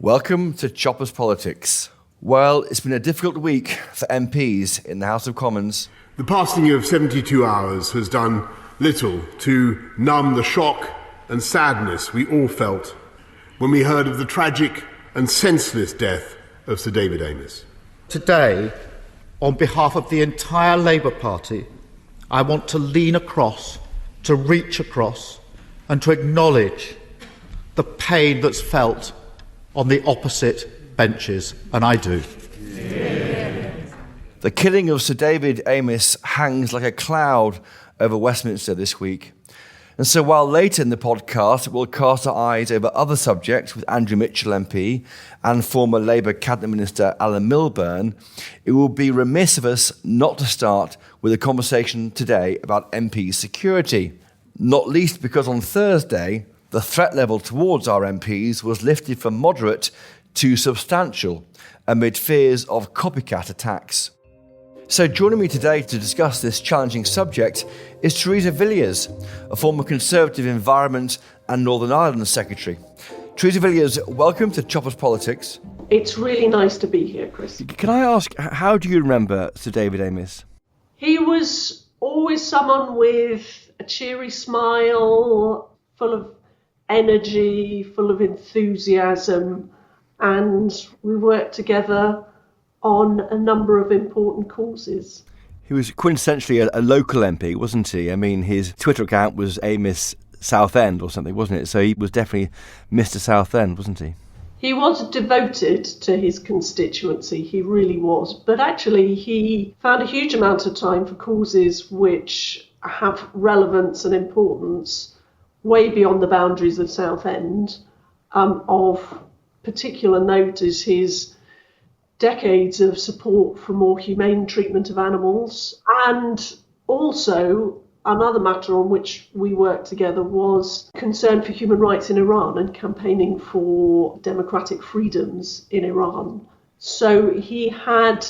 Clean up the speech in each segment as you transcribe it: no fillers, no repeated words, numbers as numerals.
Welcome to Choppers Politics. Well, it's been a difficult week for MPs in the House of Commons. The passing of 72 hours has done little to numb the shock and sadness we all felt when we heard of the tragic and senseless death of Sir David Amess. Today, on behalf of the entire Labour Party, I want to lean across, to reach across, and to acknowledge the pain that's felt on the opposite benches, and I do. The killing of Sir David Amess hangs like a cloud over Westminster this week. And so while later in the podcast we'll cast our eyes over other subjects with Andrew Mitchell MP and former Labour Cabinet Minister Alan Milburn, it will be remiss of us not to start with a conversation today about MP security, not least because on Thursday the threat level towards our MPs was lifted from moderate to substantial amid fears of copycat attacks. So joining me today to discuss this challenging subject is Theresa Villiers, a former Conservative Environment and Northern Ireland Secretary. Theresa Villiers, welcome to Choppers Politics. It's really nice to be here, Chris. Can I ask, how do you remember Sir David Amess? He was always someone with a cheery smile, full of energy, full of enthusiasm, and we worked together on a number of important causes. He was quintessentially a local MP, wasn't he? I mean, his Twitter account was Amess Southend or something, wasn't it? So he was definitely Mr. Southend, wasn't he? He was devoted to his constituency, he really was. But actually, he found a huge amount of time for causes which have relevance and importance way beyond the boundaries of Southend. Of particular note is his decades of support for more humane treatment of animals, and also another matter on which we worked together was concern for human rights in Iran and campaigning for democratic freedoms in Iran. So he had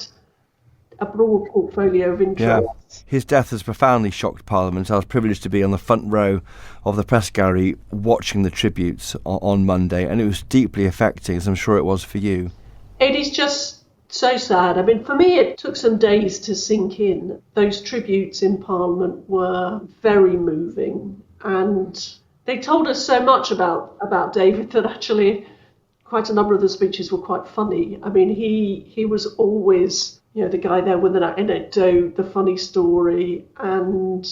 a broad portfolio of interests. Yeah. His death has profoundly shocked Parliament. I was privileged to be on the front row of the press gallery watching the tributes on Monday, and it was deeply affecting, as I'm sure it was for you. It is just so sad. I mean, for me, it took some days to sink in. Those tributes in Parliament were very moving, and they told us so much about David that actually quite a number of the speeches were quite funny. I mean, he was always, the guy there with an anecdote, the funny story, and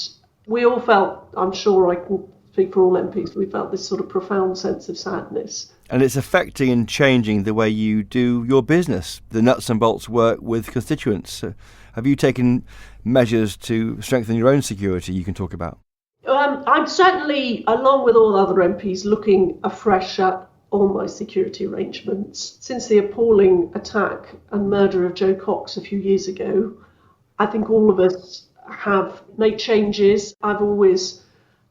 we all felt, I'm sure I can speak for all MPs, we felt this sort of profound sense of sadness. And it's affecting and changing the way you do your business, the nuts and bolts work with constituents. Have you taken measures to strengthen your own security you can talk about? I'm certainly, along with all other MPs, looking afresh at all my security arrangements. Since the appalling attack and murder of Joe Cox a few years ago, I think all of us have made changes. I've always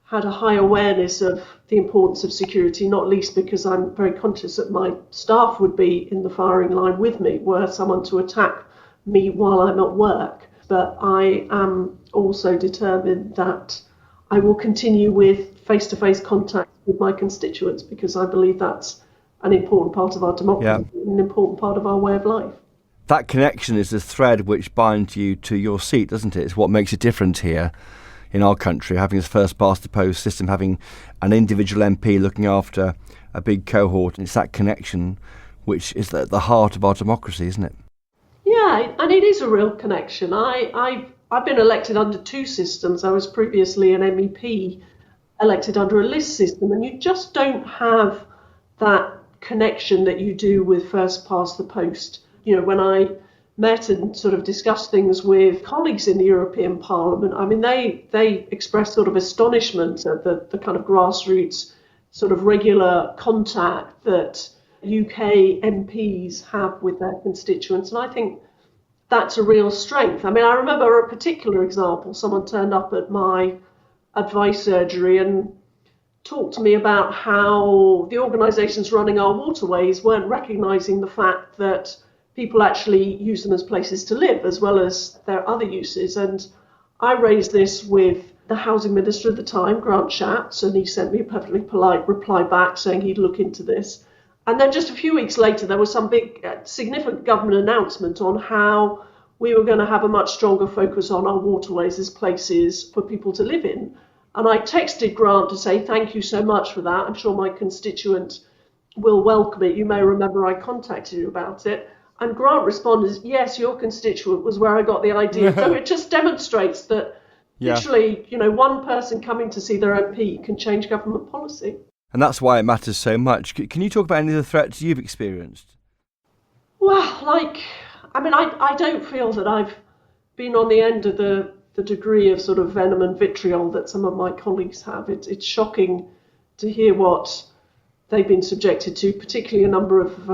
had a high awareness of the importance of security, not least because I'm very conscious that my staff would be in the firing line with me were someone to attack me while I'm at work. But I am also determined that I will continue with face-to-face contact with my constituents because I believe that's an important part of our democracy, an important part of our way of life. That connection is the thread which binds you to your seat, doesn't it? It's what makes it different here in our country, having this first-past-the-post system, having an individual MP looking after a big cohort. And it's that connection which is at the heart of our democracy, isn't it? Yeah, and it is a real connection. I've been elected under two systems. I was previously an MEP elected under a list system, and you just don't have that connection that you do with first past the post. When I met and sort of discussed things with colleagues in the European Parliament, I mean, they expressed sort of astonishment at the kind of grassroots sort of regular contact that UK MPs have with their constituents, and I think that's a real strength. I mean, I remember a particular example. Someone turned up at my advice surgery and talked to me about how the organisations running our waterways weren't recognising the fact that people actually use them as places to live as well as their other uses. And I raised this with the housing minister at the time, Grant Shapps, and he sent me a perfectly polite reply back saying he'd look into this. And then just a few weeks later, there was some big, significant government announcement on how we were going to have a much stronger focus on our waterways as places for people to live in. And I texted Grant to say, thank you so much for that. I'm sure my constituent will welcome it. You may remember I contacted you about it. And Grant responded, yes, your constituent was where I got the idea. So it just demonstrates that literally, one person coming to see their MP can change government policy. And that's why it matters so much. Can you talk about any of the threats you've experienced? Well, I don't feel that I've been on the end of the degree of sort of venom and vitriol that some of my colleagues have. It's shocking to hear what they've been subjected to, particularly a number of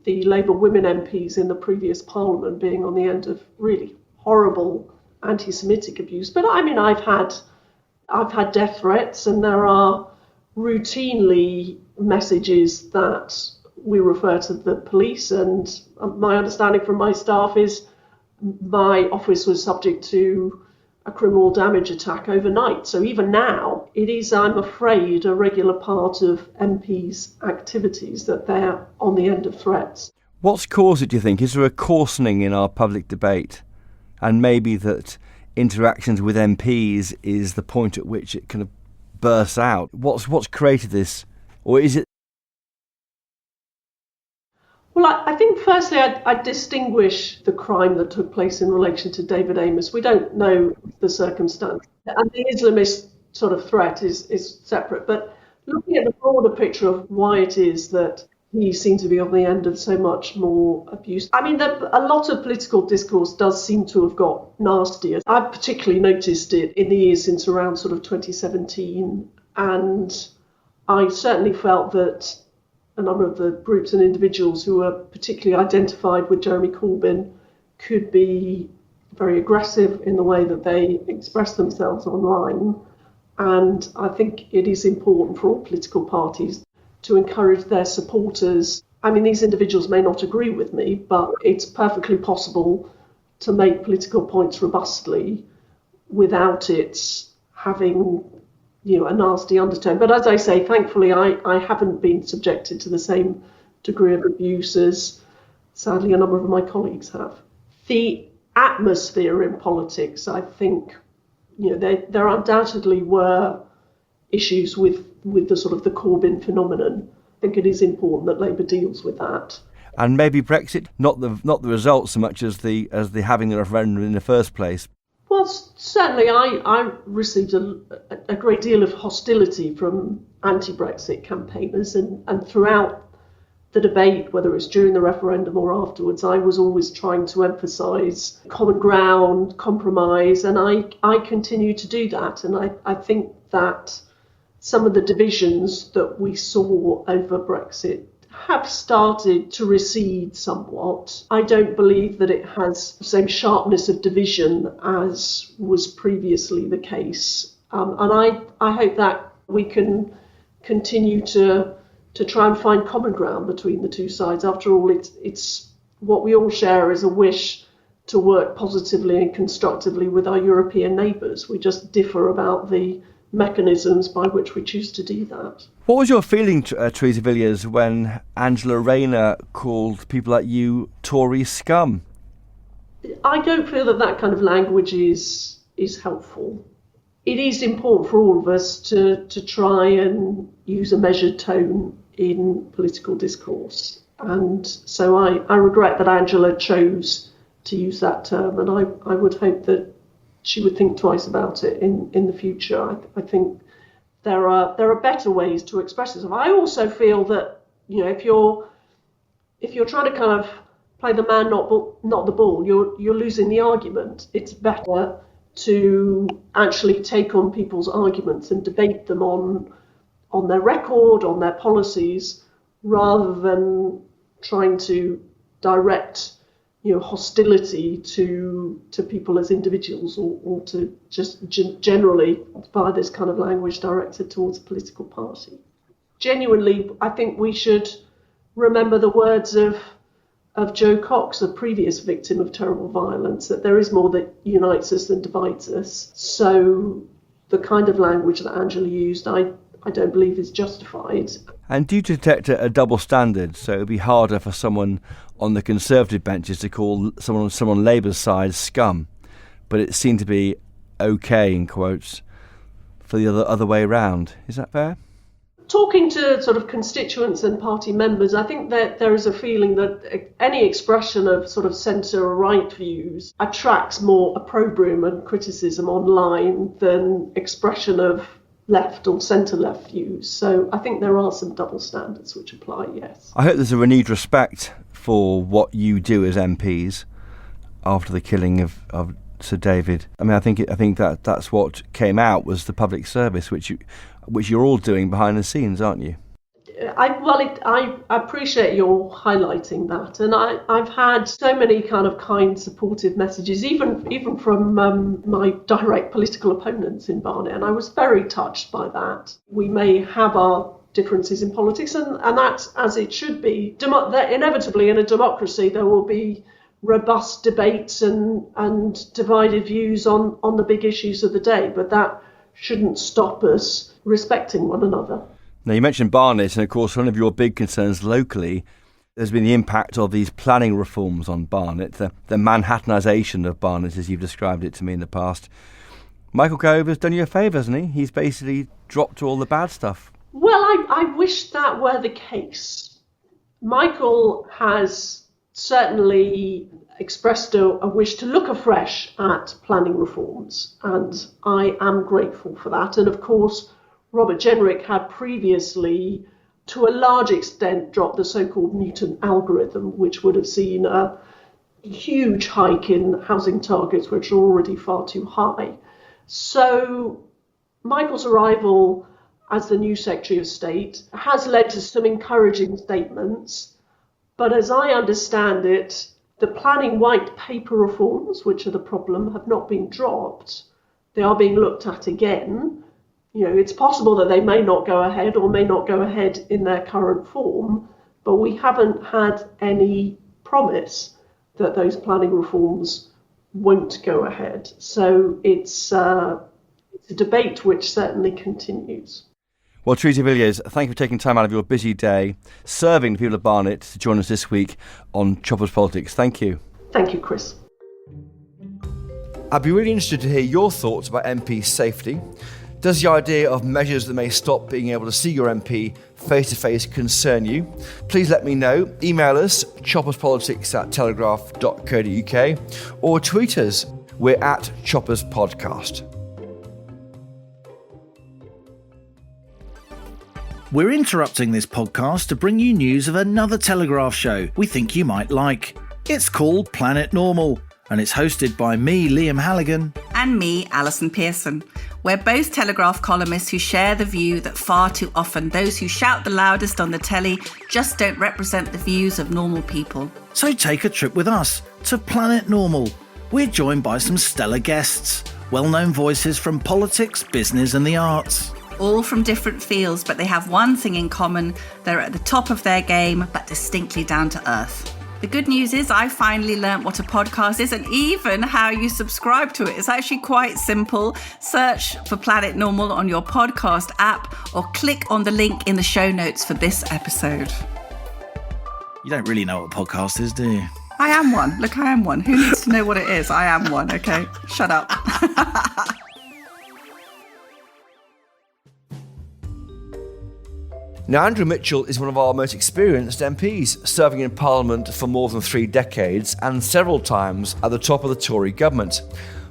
the Labour women MPs in the previous Parliament being on the end of really horrible anti-Semitic abuse. But I've had death threats, and there are routinely messages that we refer to the police, and my understanding from my staff is my office was subject to a criminal damage attack overnight. So even now, it is, I'm afraid, a regular part of MPs' activities that they're on the end of threats. What's caused it, do you think? Is there a coarsening in our public debate? And maybe that interactions with MPs is the point at which it kind of bursts out. What's created this? Or is it? Well, I think firstly I'd distinguish the crime that took place in relation to David Amess. We don't know the circumstance. And the Islamist sort of threat is separate. But looking at the broader picture of why it is that he seemed to be on the end of so much more abuse. A lot of political discourse does seem to have got nastier. I've particularly noticed it in the years since around sort of 2017. And I certainly felt that a number of the groups and individuals who were particularly identified with Jeremy Corbyn could be very aggressive in the way that they express themselves online. And I think it is important for all political parties to encourage their supporters. These individuals may not agree with me, but it's perfectly possible to make political points robustly without it having a nasty undertone. But as I say, thankfully, I haven't been subjected to the same degree of abuse as, sadly, a number of my colleagues have. The atmosphere in politics, I think, there undoubtedly were issues with the sort of the Corbyn phenomenon. I think it is important that Labour deals with that. And maybe Brexit, not the result so much as the having the referendum in the first place. Well, certainly I received a great deal of hostility from anti-Brexit campaigners, and throughout the debate, whether it's during the referendum or afterwards, I was always trying to emphasise common ground, compromise, and I continue to do that. And I think that some of the divisions that we saw over Brexit have started to recede somewhat. I don't believe that it has the same sharpness of division as was previously the case. And I hope that we can continue to try and find common ground between the two sides. After all, it's what we all share is a wish to work positively and constructively with our European neighbours. We just differ about the mechanisms by which we choose to do that. What was your feeling, Theresa Villiers, when Angela Rayner called people like you Tory scum? I don't feel that kind of language is helpful. It is important for all of us to try and use a measured tone in political discourse. And so I regret that Angela chose to use that term, and I would hope that she would think twice about it in the future. I think there are better ways to express yourself. I also feel that if you're trying to kind of play the man not the bull, you're losing the argument. It's better to actually take on people's arguments and debate them on their record, on their policies, rather than trying to direct hostility to people as individuals, or to just generally by this kind of language directed towards a political party. Genuinely, I think we should remember the words of Jo Cox, a previous victim of terrible violence, that there is more that unites us than divides us. So the kind of language that Angela used, I I don't believe is justified. And do you detect a double standard? So it would be harder for someone on the Conservative benches to call someone on Labour's side scum, but it seemed to be okay, in quotes, for the other way around. Is that fair? Talking to sort of constituents and party members, I think that there is a feeling that any expression of sort of centre-right views attracts more opprobrium and criticism online than expression of left or centre-left views. So I think there are some double standards which apply, yes. I hope there's a renewed respect for what you do as MPs after the killing of Sir David. I mean, I think that's what came out was the public service, which you're all doing behind the scenes, aren't you? I appreciate your highlighting that, and I've had so many kind of kind, supportive messages, even from my direct political opponents in Barnet, and I was very touched by that. We may have our differences in politics, and that's as it should be. Inevitably, in a democracy, there will be robust debates and divided views on the big issues of the day, but that shouldn't stop us respecting one another. Now, you mentioned Barnet, and of course one of your big concerns locally has been the impact of these planning reforms on Barnet, the Manhattanisation of Barnet, as you've described it to me in the past. Michael Gove has done you a favour, hasn't he? He's basically dropped all the bad stuff. Well, I wish that were the case. Michael has certainly expressed a wish to look afresh at planning reforms, and I am grateful for that. And of course, Robert Jenrick had previously, to a large extent, dropped the so-called Newton algorithm, which would have seen a huge hike in housing targets, which are already far too high. So Michael's arrival as the new Secretary of State has led to some encouraging statements. But as I understand it, the planning white paper reforms, which are the problem, have not been dropped. They are being looked at again. You know, it's possible that they may not go ahead or may not go ahead in their current form, but we haven't had any promise that those planning reforms won't go ahead. So it's a debate which certainly continues. Well, Theresa Villiers, thank you for taking time out of your busy day, serving the people of Barnet, to join us this week on Choppers Politics. Thank you. Thank you, Chris. I'd be really interested to hear your thoughts about MP safety. Does the idea of measures that may stop being able to see your MP face-to-face concern you? Please let me know. Email us, chopperspolitics@telegraph.co.uk, or tweet us. We're at Choppers Podcast. We're interrupting this podcast to bring you news of another Telegraph show we think you might like. It's called Planet Normal, and it's hosted by me, Liam Halligan. And me, Alison Pearson. We're both Telegraph columnists who share the view that far too often those who shout the loudest on the telly just don't represent the views of normal people. So take a trip with us to Planet Normal. We're joined by some stellar guests, well-known voices from politics, business and the arts. All from different fields, but they have one thing in common. They're at the top of their game, but distinctly down to earth. The good news is I finally learnt what a podcast is and even how you subscribe to it. It's actually quite simple. Search for Planet Normal on your podcast app or click on the link in the show notes for this episode. You don't really know what a podcast is, do you? I am one. Look, I am one. Who needs to know what it is? I am one, okay? Shut up. Now, Andrew Mitchell is one of our most experienced MPs, serving in Parliament for more than 3 decades and several times at the top of the Tory government.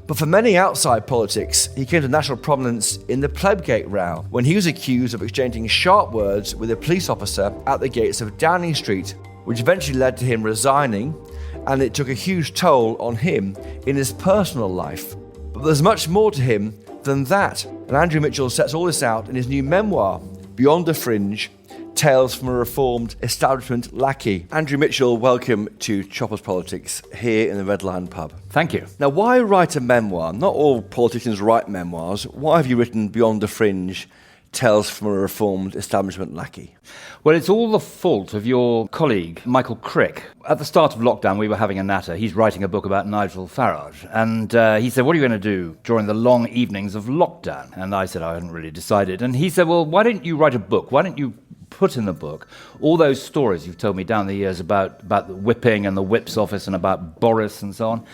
But for many outside politics, he came to national prominence in the Plebgate row, when he was accused of exchanging sharp words with a police officer at the gates of Downing Street, which eventually led to him resigning, and it took a huge toll on him in his personal life. But there's much more to him than that, and Andrew Mitchell sets all this out in his new memoir, Beyond the Fringe, Tales from a Reformed Establishment Lackey. Andrew Mitchell, welcome to Choppers Politics here in the Red Lion pub. Thank you. Now, why write a memoir? Not all politicians write memoirs. Why have you written Beyond the Fringe, Tales from a Reformed Establishment Lackey. Well, it's all the fault of your colleague, Michael Crick. At the start of lockdown, we were having a natter. He's writing a book about Nigel Farage. And he said, what are you going to do during the long evenings of lockdown? And I said, I hadn't really decided. And he said, well, why don't you write a book? Why don't you put in the book all those stories you've told me down the years about the whipping and the whip's office and about Boris and so on?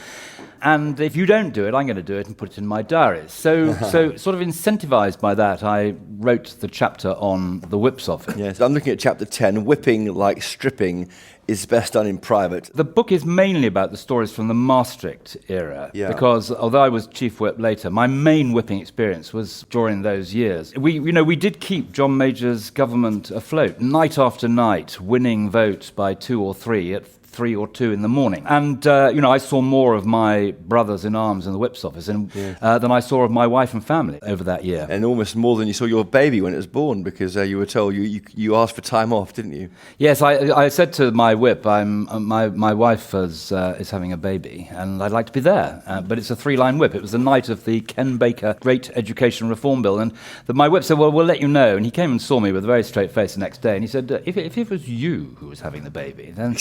And if you don't do it, I'm going to do it and put it in my diaries. So sort of incentivized by that, I wrote the chapter on the whip's office. Yes, I'm looking at chapter 10, Whipping Like Stripping is Best Done in Private. The book is mainly about the stories from the Maastricht era, because although I was chief whip later, my main whipping experience was during those years. We did keep John Major's government afloat night after night, winning votes by 2 or 3 at 3 or 2 in the morning. And, I saw more of my brothers in arms in the whip's office than I saw of my wife and family over that year. And almost more than you saw your baby when it was born, because you were told you asked for time off, didn't you? Yes, I said to my whip, my wife is having a baby, and I'd like to be there. But it's a 3-line whip. It was the night of the Ken Baker Great Education Reform Bill, and my whip said, well, we'll let you know. And he came and saw me with a very straight face the next day, and he said, if it was you who was having the baby, then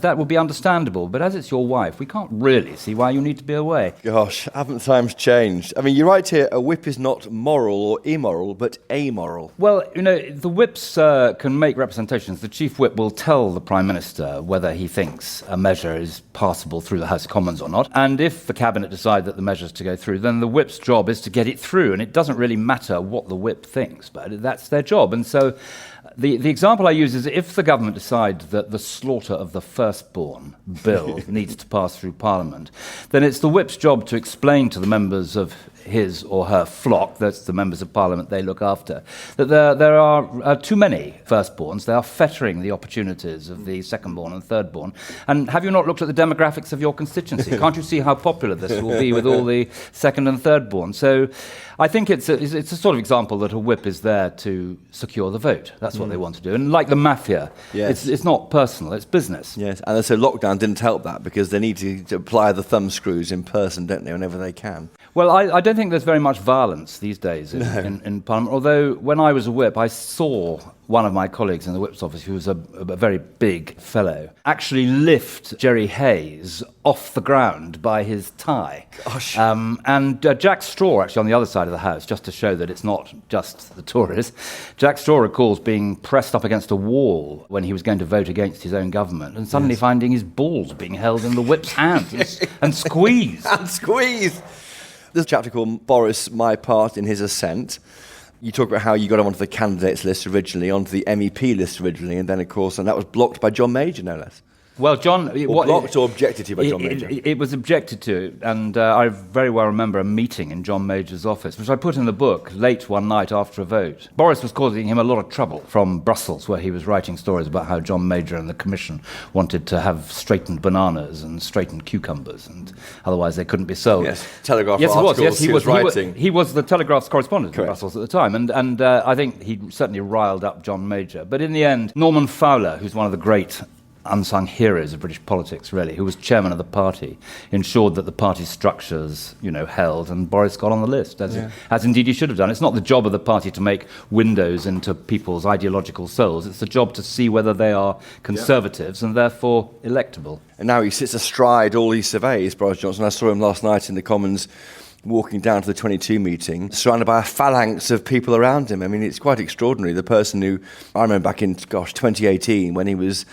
that would be understandable. But as it's your wife, we can't really see why you need to be away. Gosh, haven't times changed? I mean, you write here, a whip is not moral or immoral, but amoral. Well, the whips can make representations. The chief whip will tell the Prime Minister whether he thinks a measure is passable through the House of Commons or not. And if the Cabinet decide that the measure's to go through, then the whip's job is to get it through. And it doesn't really matter what the whip thinks, but that's their job. And so the example I use is if the government decide that the slaughter of the firstborn bill needs to pass through Parliament, then it's the whip's job to explain to the members of his or her flock, that's the members of Parliament they look after, that there are too many firstborns. They are fettering the opportunities of the secondborn and thirdborn. And have you not looked at the demographics of your constituency? Can't you see how popular this will be with all the second and thirdborn? So I think it's a sort of example that a whip is there to secure the vote. That's what they want to do. And like the mafia, it's not personal, it's business. Yes, and so lockdown didn't help that, because they need to apply the thumb screws in person, don't they, whenever they can? Well, I don't think there's very much violence these days in Parliament, although when I was a whip, I saw one of my colleagues in the whip's office, who was a very big fellow, actually lift Jerry Hayes off the ground by his tie. Gosh. And Jack Straw, actually on the other side of the House, just to show that it's not just the Tories, Jack Straw recalls being pressed up against a wall when he was going to vote against his own government, and suddenly finding his balls being held in the whip's hands and squeezed. And squeezed! There's a chapter called Boris, My Part in His Ascent. You talk about how you got him onto the candidates list originally, onto the MEP list originally, and then, of course, and that was blocked by John Major, no less. Well, John... blocked or objected to by John Major? It was objected to, and I very well remember a meeting in John Major's office, which I put in the book late one night after a vote. Boris was causing him a lot of trouble from Brussels, where he was writing stories about how John Major and the Commission wanted to have straightened bananas and straightened cucumbers, and otherwise they couldn't be sold. Yes, Telegraph yes, articles he was. Yes, he was writing. He was the Telegraph's correspondent in Correct. Brussels at the time, and I think he certainly riled up John Major. But in the end, Norman Fowler, who's one of the great unsung heroes of British politics, really, who was chairman of the party, ensured that the party structures, held, and Boris got on the list, as indeed he should have done. It's not the job of the party to make windows into people's ideological souls. It's the job to see whether they are conservatives and therefore electable. And now he sits astride all these surveys, Boris Johnson. I saw him last night in the Commons walking down to the 22 meeting, surrounded by a phalanx of people around him. I mean, it's quite extraordinary. The person who, I remember back in, 2018, when he was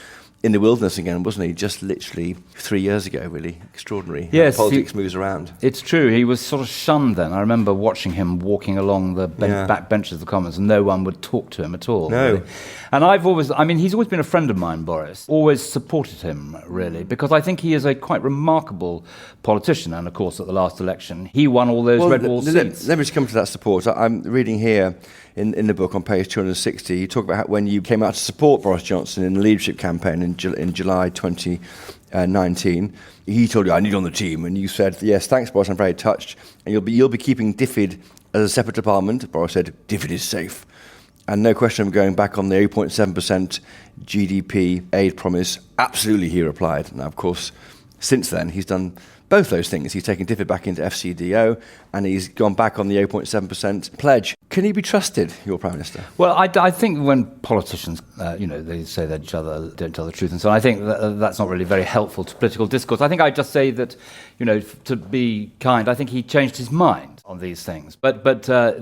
in the wilderness again, wasn't he? Just literally 3 years ago, really. Extraordinary. Yes. How politics moves around. It's true. He was sort of shunned then. I remember watching him walking along the back benches of the Commons, and no one would talk to him at all. No. Really. And he's always been a friend of mine, Boris. Always supported him, really, because I think he is a quite remarkable politician. And, of course, at the last election, he won all those red wall seats. Let me just come to that support. I'm reading here in the book on page 260, you talk about how when you came out to support Boris Johnson in the leadership campaign in July 2019, he told you, I need you on the team, and you said, yes, thanks, Boris, I'm very touched, and you'll be keeping DFID as a separate department. Boris said, DFID is safe. And no question of going back on the 8.7% GDP aid promise. Absolutely, he replied. Now, of course, since then, he's done both those things. He's taken DFID back into FCDO, and he's gone back on the 8.7% pledge. Can he be trusted, your Prime Minister? Well, I think when politicians, they say that each other don't tell the truth and so on, I think that's not really very helpful to political discourse. I think I'd just say that, to be kind, I think he changed his mind on these things. But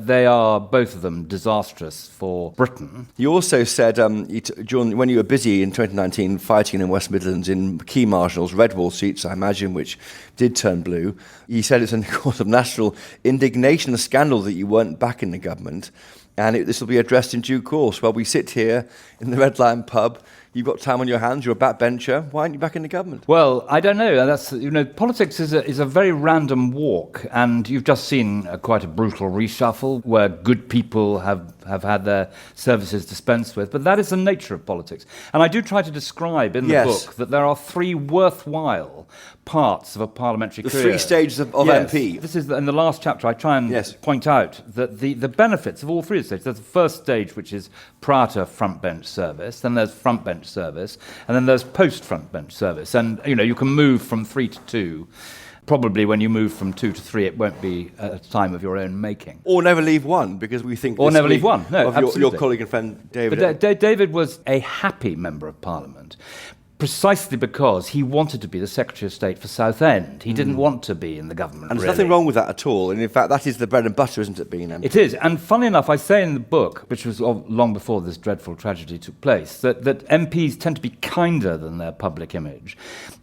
they are, both of them, disastrous for Britain. You also said, when you were busy in 2019 fighting in West Midlands in key marginals, red wall seats, I imagine, which did turn blue, you said it's in the course of national indignation and scandal that you weren't back in the government, and this will be addressed in due course. Well, we sit here in the Red Lion pub. You've got time on your hands. You're a backbencher. Why aren't you back in the government? Well, I don't know. That's politics is a very random walk, and you've just seen quite a brutal reshuffle where good people have had their services dispensed with. But that is the nature of politics, and I do try to describe in the book that there are three worthwhile parts of a parliamentary career. The three stages of MP. This is in the last chapter. I try and point out that the benefits of all three stages. There's the first stage, which is prior to front bench service. Then there's front bench service, and then there's post-front bench service. And, you can move from 3 to 2. Probably when you move from 2 to 3, it won't be at a time of your own making. Or never leave one, because we think... Or never leave one, no, of your colleague and friend, David. But David was a happy member of Parliament, precisely because he wanted to be the Secretary of State for Southend. He didn't want to be in the government, And there's nothing wrong with that at all. And in fact, that is the bread and butter, isn't it, being an MP? It is. And funnily enough, I say in the book, which was long before this dreadful tragedy took place, that MPs tend to be kinder than their public image.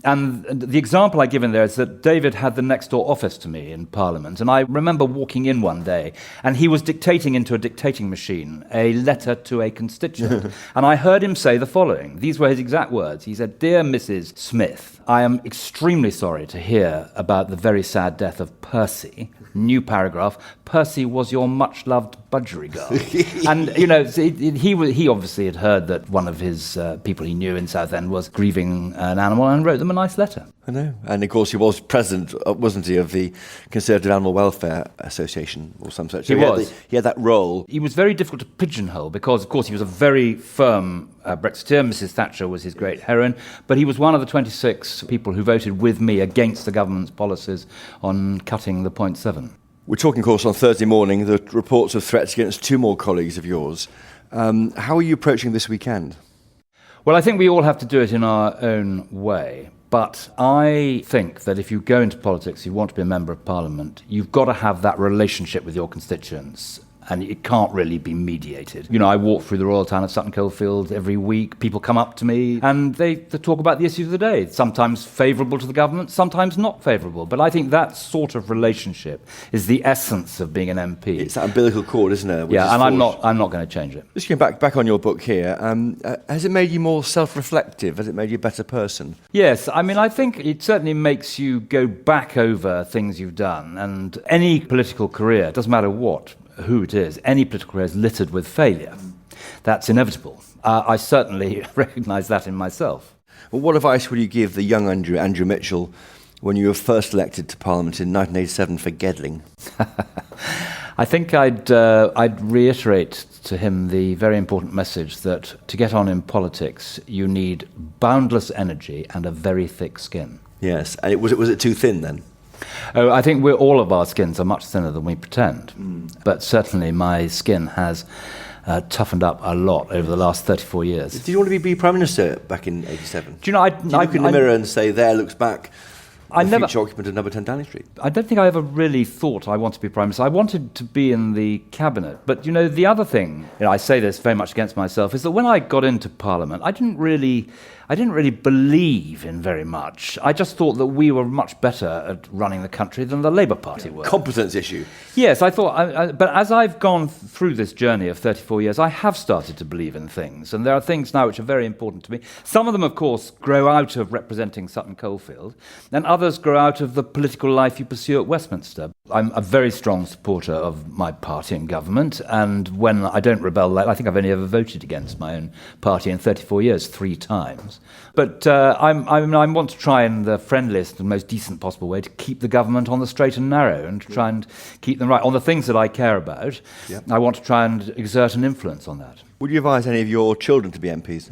And the example I give in there is that David had the next door office to me in Parliament. And I remember walking in one day, and he was dictating into a dictating machine a letter to a constituent. And I heard him say the following. These were his exact words. He said, "Dear Mrs. Smith, I am extremely sorry to hear about the very sad death of Percy." New paragraph. "Percy was your much-loved budgerigard." And, he obviously had heard that one of his people he knew in Southend was grieving an animal and wrote them a nice letter. I know. And, of course, he was president, wasn't he, of the Conservative Animal Welfare Association or some such. So he had that role. He was very difficult to pigeonhole because, of course, he was a very firm Brexiteer. Mrs. Thatcher was his great heroine. But he was one of the 26 people who voted with me against the government's policies on cutting the 0.7. We're talking, of course, on Thursday morning, the reports of threats against two more colleagues of yours. How are you approaching this weekend? Well, I think we all have to do it in our own way. But I think that if you go into politics, you want to be a member of Parliament, you've got to have that relationship with your constituents. And it can't really be mediated. I walk through the royal town of Sutton Coldfield every week. People come up to me and they talk about the issues of the day. Sometimes favourable to the government, sometimes not favourable. But I think that sort of relationship is the essence of being an MP. It's that umbilical cord, isn't it? Yeah, and I'm not going to change it. Just going back on your book here, has it made you more self-reflective? Has it made you a better person? Yes, I think it certainly makes you go back over things you've done. And any political career, doesn't matter who it is, any political career is littered with failure. That's inevitable. I certainly recognise that in myself. Well, what advice would you give the young Andrew Mitchell when you were first elected to Parliament in 1987 for Gedling? I think I'd reiterate to him the very important message that to get on in politics, you need boundless energy and a very thick skin. Yes, and was it too thin then? Oh, I think all of our skins are much thinner than we pretend. But certainly my skin has toughened up a lot over the last 34 years. Did you want to be Prime Minister back in 87? Do you know, I look in the mirror and say, there looks back the future occupant of number 10 Downing Street? I don't think I ever really thought I wanted to be Prime Minister. I wanted to be in the Cabinet. But, the other thing, I say this very much against myself, is that when I got into Parliament, I didn't really believe in very much. I just thought that we were much better at running the country than the Labour Party were. Competence issue. Yes, I thought, but as I've gone through this journey of 34 years, I have started to believe in things. And there are things now which are very important to me. Some of them, of course, grow out of representing Sutton Coldfield, and others grow out of the political life you pursue at Westminster. I'm a very strong supporter of my party and government, and when I don't rebel, I think I've only ever voted against my own party in 34 years, 3 times. But I want to try in the friendliest and most decent possible way to keep the government on the straight and narrow and try and keep them right. On the things that I care about, I want to try and exert an influence on that. Would you advise any of your children to be MPs?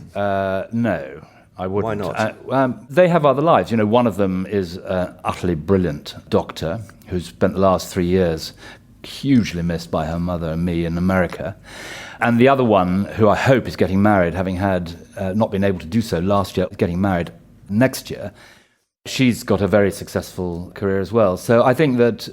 No, I wouldn't. Why not? They have other lives. One of them is an utterly brilliant doctor who's spent the last 3 years hugely missed by her mother and me in America. And the other one, who I hope is getting married, having had not been able to do so last year, getting married next year, she's got a very successful career as well. So I think that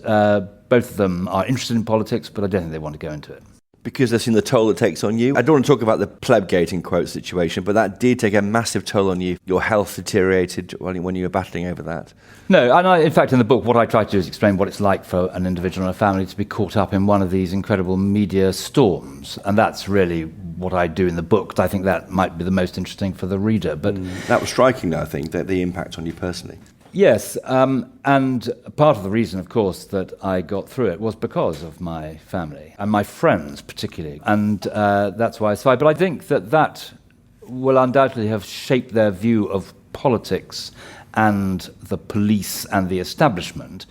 both of them are interested in politics, but I don't think they want to go into it. Because they've seen the toll it takes on you. I don't want to talk about the plebgate in quote situation, but that did take a massive toll on you. Your health deteriorated when you were battling over that. No, and in fact, in the book, what I try to do is explain what it's like for an individual and a family to be caught up in one of these incredible media storms. And that's really what I do in the book. I think that might be the most interesting for the reader. But that was striking, though, I think, that the impact on you personally. Yes, and part of the reason, of course, that I got through it was because of my family and my friends particularly, and that's why I survived. But I think that will undoubtedly have shaped their view of politics and the police and the establishment,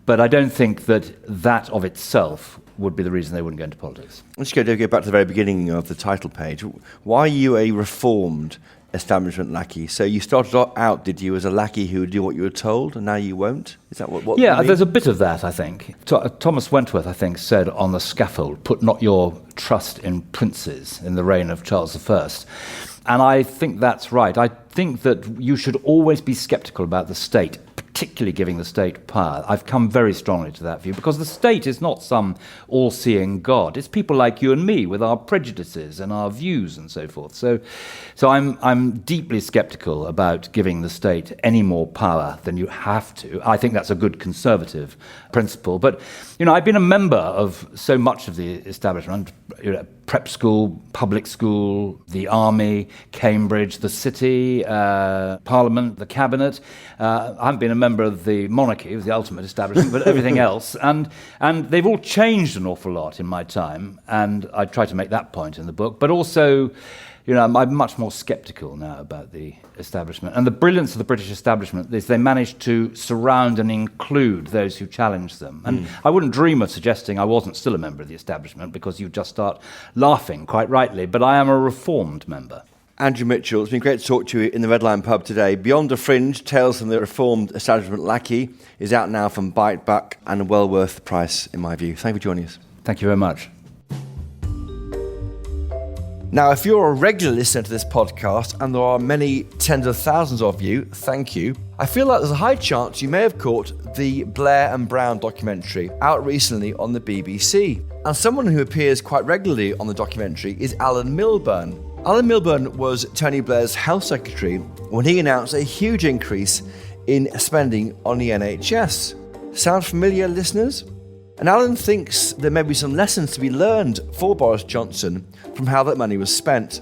but I don't think that of itself would be the reason they wouldn't go into politics. Let's go back to the very beginning of the title page. Why are you a reformed establishment lackey? So you started out, did you, as a lackey who would do what you were told, and now you won't? Is that what Yeah, you mean? there's a bit of that, I think. Thomas Wentworth, I think, said on the scaffold, "Put not your trust in princes," in the reign of Charles I. And I think that's right. I think that you should always be sceptical about the state, particularly giving the state power. I've come very strongly to that view, because the state is not some all-seeing God. It's people like you and me with our prejudices and our views and so forth. So I'm deeply sceptical about giving the state any more power than you have to. I think that's a good conservative principle. But, I've been a member of so much of the establishment, prep school, public school, the army, Cambridge, the city, Parliament, the cabinet. I haven't been a member of the monarchy, it was the ultimate establishment, but everything else. And they've all changed an awful lot in my time, and I try to make that point in the book. But also, I'm much more sceptical now about the establishment. And the brilliance of the British establishment is they managed to surround and include those who challenge them. And I wouldn't dream of suggesting I wasn't still a member of the establishment, because you just start laughing, quite rightly. But I am a reformed member. Andrew Mitchell, it's been great to talk to you in the Red Lion pub today. Beyond the Fringe, Tales from the Reformed Establishment Lackey is out now from Bite Back, and well worth the price, in my view. Thank you for joining us. Thank you very much. Now, if you're a regular listener to this podcast, and there are many tens of thousands of you, thank you. I feel like there's a high chance you may have caught the Blair and Brown documentary out recently on the BBC. And someone who appears quite regularly on the documentary is Alan Milburn. Alan Milburn was Tony Blair's health secretary when he announced a huge increase in spending on the NHS. Sound familiar, listeners? And Alan thinks there may be some lessons to be learned for Boris Johnson from how that money was spent.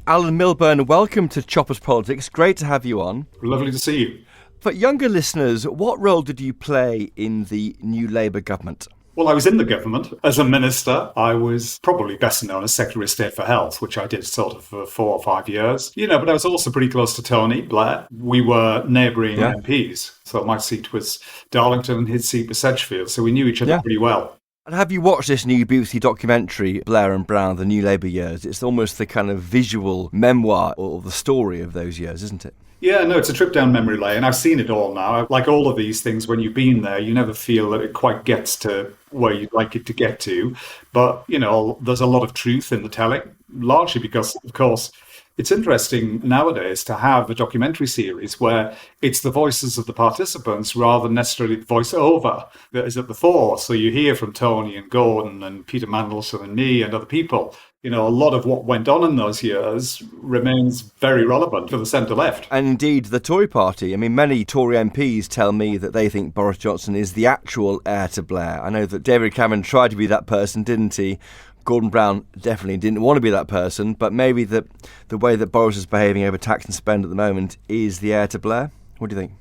Alan Milburn, welcome to Choppers Politics. Great to have you on. Lovely to see you. For younger listeners, what role did you play in the new Labour government? Well, I was in the government as a minister. I was probably best known as Secretary of State for Health, which I did sort of for 4 or 5 years. But I was also pretty close to Tony Blair. We were neighbouring MPs. So my seat was Darlington and his seat was Sedgefield. So we knew each other pretty well. And have you watched this new BBC documentary, Blair and Brown, The New Labour Years? It's almost the kind of visual memoir or the story of those years, isn't it? Yeah, no, it's a trip down memory lane. I've seen it all now. Like all of these things, when you've been there, you never feel that it quite gets to where you'd like it to get to. But, there's a lot of truth in the telling, largely because, of course, it's interesting nowadays to have a documentary series where it's the voices of the participants rather than necessarily the voiceover that is at the fore. So you hear from Tony and Gordon and Peter Mandelson and me and other people. A lot of what went on in those years remains very relevant for the centre-left. And indeed, the Tory party. Many Tory MPs tell me that they think Boris Johnson is the actual heir to Blair. I know that David Cameron tried to be that person, didn't he? Gordon Brown definitely didn't want to be that person, but maybe the way that Boris is behaving over tax and spend at the moment is the heir to Blair. What do you think?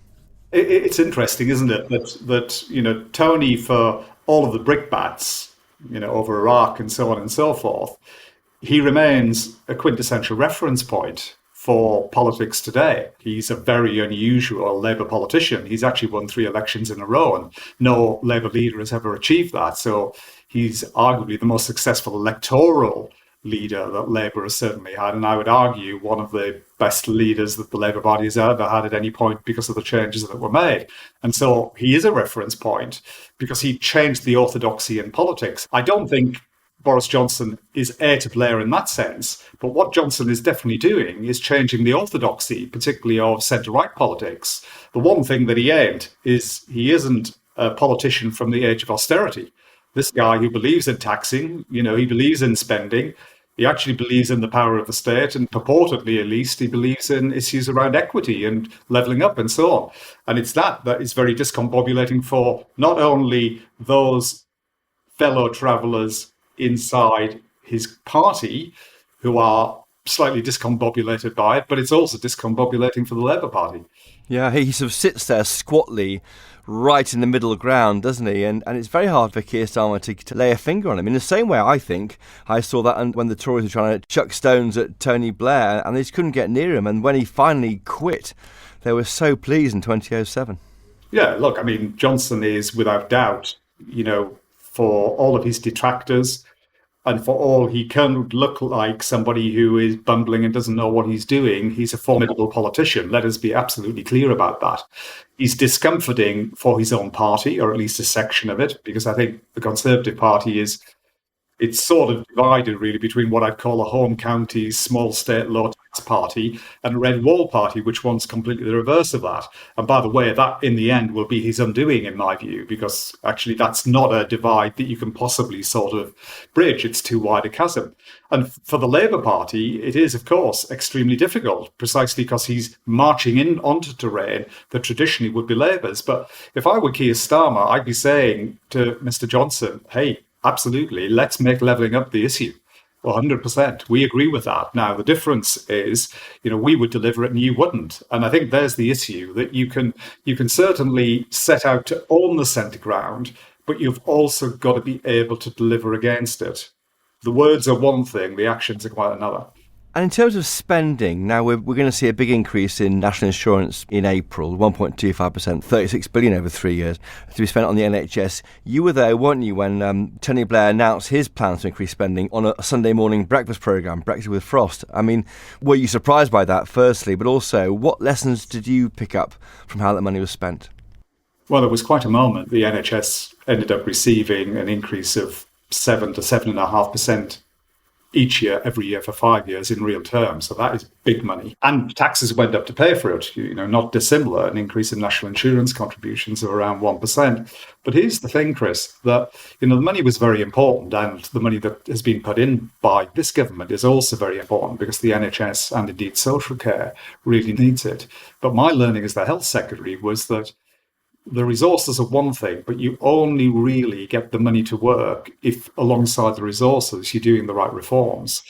It's interesting, isn't it, that Tony, for all of the brickbats, over Iraq and so on and so forth, he remains a quintessential reference point for politics today. He's a very unusual Labour politician. He's actually won 3 elections in a row, and no Labour leader has ever achieved that. So he's arguably the most successful electoral leader that Labour has certainly had, and I would argue one of the best leaders that the Labour Party has ever had at any point because of the changes that were made. And so he is a reference point because he changed the orthodoxy in politics. I don't think Boris Johnson is heir to Blair in that sense, but what Johnson is definitely doing is changing the orthodoxy, particularly of centre-right politics. The one thing that he ain't is he isn't a politician from the age of austerity. This guy who believes in taxing, he believes in spending. He actually believes in the power of the state, and purportedly, at least, he believes in issues around equity and levelling up and so on. And it's that is very discombobulating for not only those fellow travellers inside his party who are slightly discombobulated by it, but it's also discombobulating for the Labour Party. Yeah, he sort of sits there squatly right in the middle ground, doesn't he? And it's very hard for Keir Starmer to lay a finger on him. In the same way, I think, I saw that when the Tories were trying to chuck stones at Tony Blair and they just couldn't get near him. And when he finally quit, they were so pleased in 2007. Yeah, look, I mean, Johnson is without doubt, for all of his detractors, and for all he can look like somebody who is bumbling and doesn't know what he's doing, he's a formidable politician. Let us be absolutely clear about that. He's discomforting for his own party, or at least a section of it, because I think the Conservative Party it's sort of divided really between what I'd call a home counties, small state, low tax party and a red wall party, which wants completely the reverse of that. And by the way, that in the end will be his undoing, in my view, because actually that's not a divide that you can possibly sort of bridge. It's too wide a chasm. And for the Labour Party, it is, of course, extremely difficult, precisely because he's marching in onto terrain that traditionally would be Labour's. But if I were Keir Starmer, I'd be saying to Mr. Johnson, hey, absolutely, let's make levelling up the issue. 100%. We agree with that. Now, the difference is, we would deliver it and you wouldn't. And I think there's the issue, that you can certainly set out to own the centre ground, but you've also got to be able to deliver against it. The words are one thing, the actions are quite another. And in terms of spending, now we're going to see a big increase in national insurance in April, 1.25%, 36 billion over 3 years to be spent on the NHS. You were there, weren't you, when Tony Blair announced his plans to increase spending on a Sunday morning breakfast programme, Breakfast with Frost? I mean, were you surprised by that, firstly, but also what lessons did you pick up from how that money was spent? Well, it was quite a moment. The NHS ended up receiving an increase of 7 to 7.5% each year, every year for 5 years in real terms. So that is big money. And taxes went up to pay for it, not dissimilar, an increase in national insurance contributions of around 1%. But here's the thing, Chris, that, the money was very important, and the money that has been put in by this government is also very important because the NHS and indeed social care really needs it. But my learning as the health secretary was that the resources are one thing, but you only really get the money to work if alongside the resources you're doing the right reforms.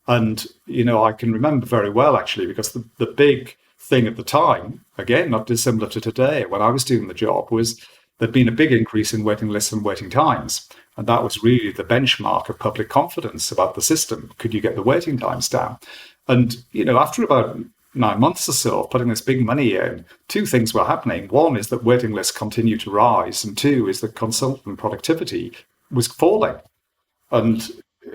And, I can remember very well, actually, because the big thing at the time, again, not dissimilar to today, when I was doing the job, was there'd been a big increase in waiting lists and waiting times. And that was really the benchmark of public confidence about the system. Could you get the waiting times down? And, after about 9 months or so of putting this big money in, two things were happening. One is that waiting lists continue to rise, and two is that consultant productivity was falling. And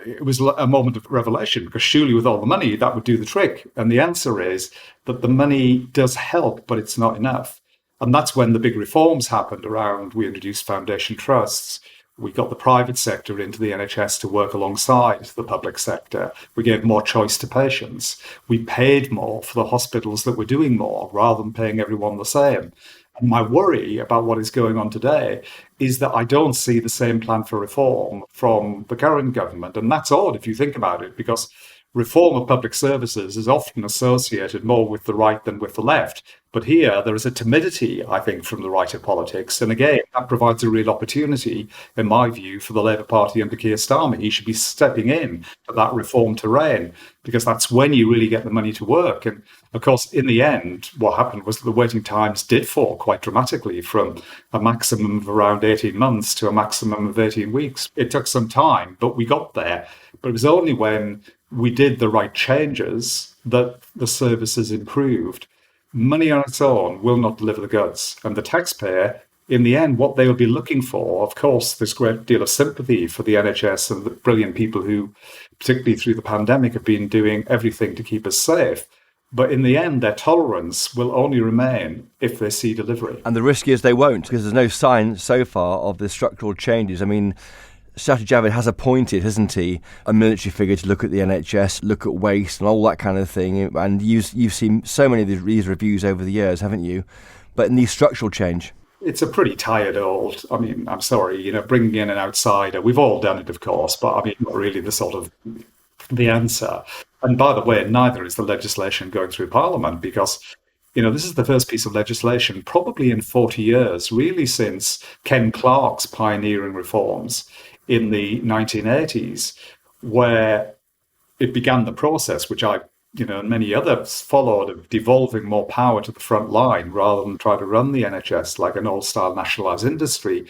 it was a moment of revelation, because surely with all the money, that would do the trick. And the answer is that the money does help, but it's not enough. And that's when the big reforms happened around, we introduced foundation trusts. We got the private sector into the NHS to work alongside the public sector. We gave more choice to patients. We paid more for the hospitals that were doing more rather than paying everyone the same. And my worry about what is going on today is that I don't see the same plan for reform from the current government. And that's odd if you think about it, because reform of public services is often associated more with the right than with the left. But here there is a timidity, I think, from the right of politics. And again, that provides a real opportunity, in my view, for the Labour Party under Keir Starmer. He should be stepping in to that reform terrain, because that's when you really get the money to work. And of course, in the end, what happened was that the waiting times did fall quite dramatically from a maximum of around 18 months to a maximum of 18 weeks. It took some time, but we got there. But it was only when we did the right changes that the services improved. Money on its own will not deliver the goods, and the taxpayer in the end, what they'll be looking for, of course, there's a great deal of sympathy for the NHS and the brilliant people who, particularly through the pandemic, have been doing everything to keep us safe. But in the end, their tolerance will only remain if they see delivery. And the risk is they won't, because there's no sign so far of the structural changes. I mean, Sir David has appointed, hasn't he, a military figure to look at the NHS, look at waste and all that kind of thing. And you've seen so many of these reviews over the years, haven't you? But in these structural change. It's a pretty tired old, I mean, I'm sorry, bringing in an outsider. We've all done it, of course, but I mean, not really the answer. And by the way, neither is the legislation going through Parliament, because, this is the first piece of legislation probably in 40 years, really since Ken Clarke's pioneering reforms in the 1980s, where it began the process, which I, and many others followed, of devolving more power to the front line rather than try to run the NHS like an old-style nationalised industry.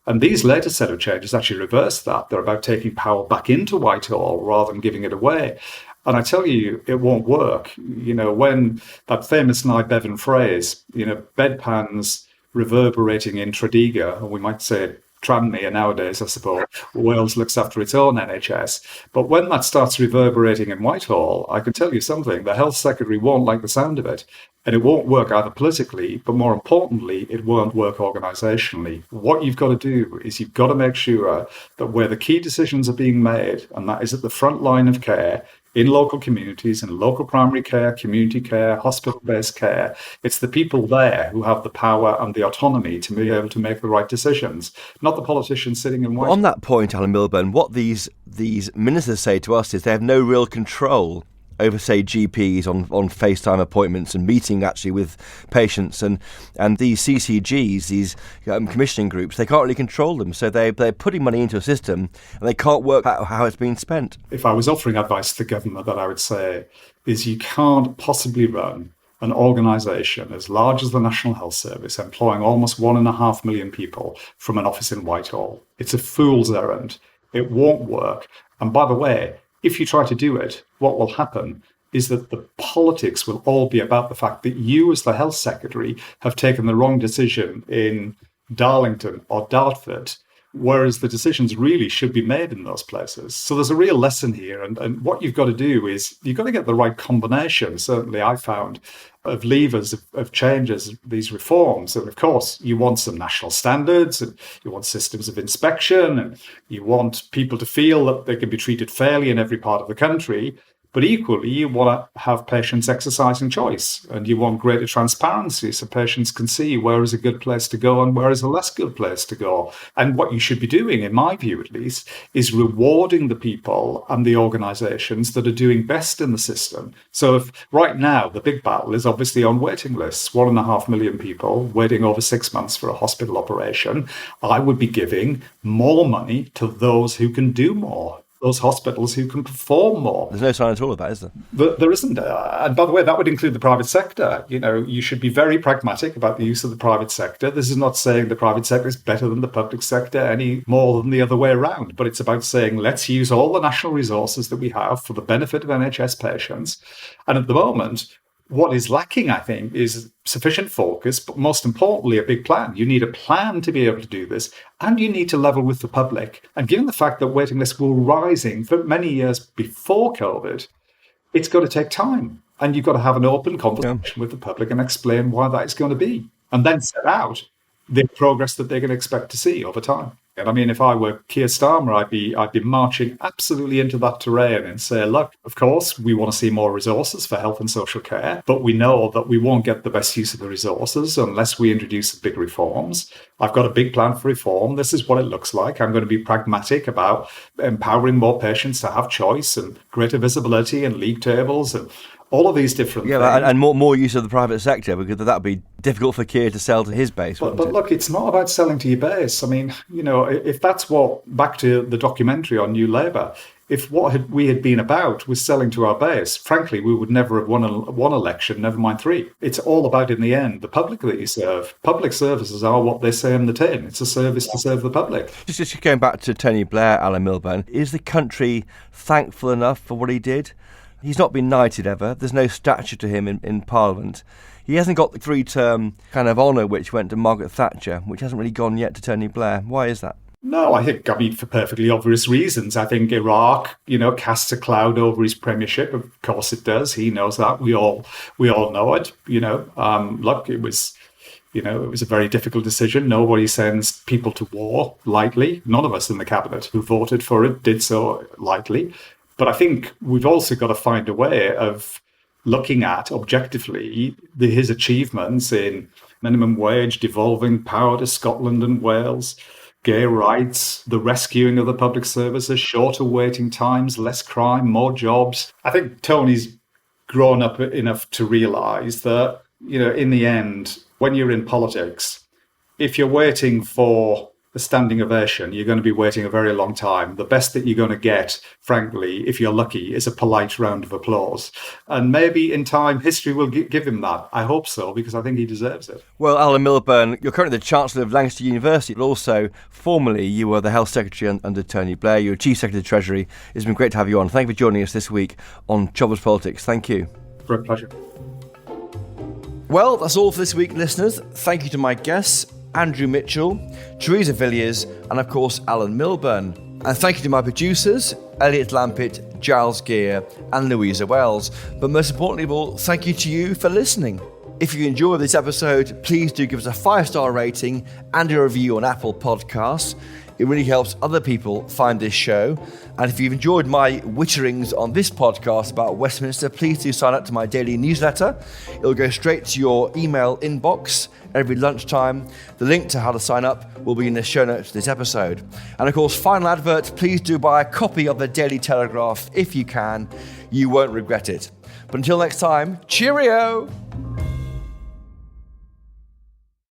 And these later set of changes actually reverse that. They're about taking power back into Whitehall rather than giving it away. And I tell you, it won't work. When that famous Nye Bevan phrase, bedpans reverberating in Tredegar, or we might say Tranmere nowadays, I suppose, Wales looks after its own NHS. But when that starts reverberating in Whitehall, I can tell you something, the Health Secretary won't like the sound of it. And it won't work either politically, but more importantly, it won't work organisationally. What you've got to do is you've got to make sure that where the key decisions are being made, and that is at the front line of care, in local communities, in local primary care, community care, hospital-based care, it's the people there who have the power and the autonomy to be able to make the right decisions, not the politicians sitting in Whitehall. On that point, Alan Milburn, what these ministers say to us is they have no real control over, say, GPs on FaceTime appointments and meeting actually with patients, and these CCGs, these commissioning groups, they can't really control them. So they're putting money into a system and they can't work out how it's being spent. If I was offering advice to the government, that I would say is you can't possibly run an organisation as large as the National Health Service, employing almost 1.5 million people from an office in Whitehall. It's a fool's errand. It won't work. And by the way, if you try to do it, what will happen is that the politics will all be about the fact that you, as the Health Secretary, have taken the wrong decision in Darlington or Dartford, whereas the decisions really should be made in those places. So there's a real lesson here. And what you've got to do is you've got to get the right combination, certainly I found, of levers, of changes, these reforms. And of course, you want some national standards, and you want systems of inspection, and you want people to feel that they can be treated fairly in every part of the country. But equally, you want to have patients exercising choice, and you want greater transparency so patients can see where is a good place to go and where is a less good place to go. And what you should be doing, in my view at least, is rewarding the people and the organisations that are doing best in the system. So if right now the big battle is obviously on waiting lists, 1.5 million people waiting over 6 months for a hospital operation, I would be giving more money to those who can do more, those hospitals who can perform more. There's no sign at all of that, is there? There isn't. And by the way, that would include the private sector. You should be very pragmatic about the use of the private sector. This is not saying the private sector is better than the public sector any more than the other way around, but it's about saying let's use all the national resources that we have for the benefit of NHS patients. And at the moment, what is lacking, I think, is sufficient focus, but most importantly, a big plan. You need a plan to be able to do this, and you need to level with the public. And given the fact that waiting lists were rising for many years before COVID, it's got to take time. And you've got to have an open conversation with the public and explain why that is going to be, and then set out the progress that they're going to expect to see over time. And I mean, if I were Keir Starmer, I'd be marching absolutely into that terrain and say, look, of course, we want to see more resources for health and social care, but we know that we won't get the best use of the resources unless we introduce big reforms. I've got a big plan for reform. This is what it looks like. I'm going to be pragmatic about empowering more patients to have choice and greater visibility and league tables and all of these different things. And more use of the private sector, because that would be difficult for Keir to sell to his base. But look, it's not about selling to your base. I mean, if that's what, back to the documentary on New Labour, if what we had been about was selling to our base, frankly, we would never have won one election, never mind 3. It's all about, in the end, the public that you serve. Public services are what they say in the tin. It's a service to serve the public. Just going back to Tony Blair, Alan Milburn, is the country thankful enough for what he did? He's not been knighted ever. There's no statue to him in Parliament. he hasn't got the 3-term kind of honour which went to Margaret Thatcher, which hasn't really gone yet to Tony Blair. Why is that? No, I think, for perfectly obvious reasons. I think Iraq, casts a cloud over his premiership. Of course it does. He knows that. We all know it. Look, it was a very difficult decision. Nobody sends people to war lightly. None of us in the cabinet who voted for it did so lightly. But I think we've also got to find a way of looking at objectively his achievements in minimum wage, devolving power to Scotland and Wales, gay rights, the rescuing of the public services, shorter waiting times, less crime, more jobs. I think Tony's grown up enough to realise that, in the end, when you're in politics, if you're waiting for a standing ovation, you're going to be waiting a very long time. The best that you're going to get, frankly, if you're lucky, is a polite round of applause. And maybe in time, history will give him that. I hope so, because I think he deserves it. Well, Alan Milburn, you're currently the Chancellor of Lancaster University, but also formerly you were the Health Secretary under Tony Blair. You're Chief Secretary of the Treasury. It's been great to have you on. Thank you for joining us this week on Troubles Politics. Thank you. Great pleasure. Well, that's all for this week, listeners. Thank you to my guests, Andrew Mitchell, Theresa Villiers, and of course, Alan Milburn. And thank you to my producers, Elliot Lampitt, Giles Gear, and Louisa Wells. But most importantly of all, thank you to you for listening. If you enjoyed this episode, please do give us a 5-star rating and a review on Apple Podcasts. It really helps other people find this show. And if you've enjoyed my witterings on this podcast about Westminster, please do sign up to my daily newsletter. It'll go straight to your email inbox every lunchtime. The link to how to sign up will be in the show notes of this episode. And of course, final advert, please do buy a copy of the Daily Telegraph if you can. You won't regret it. But until next time, cheerio!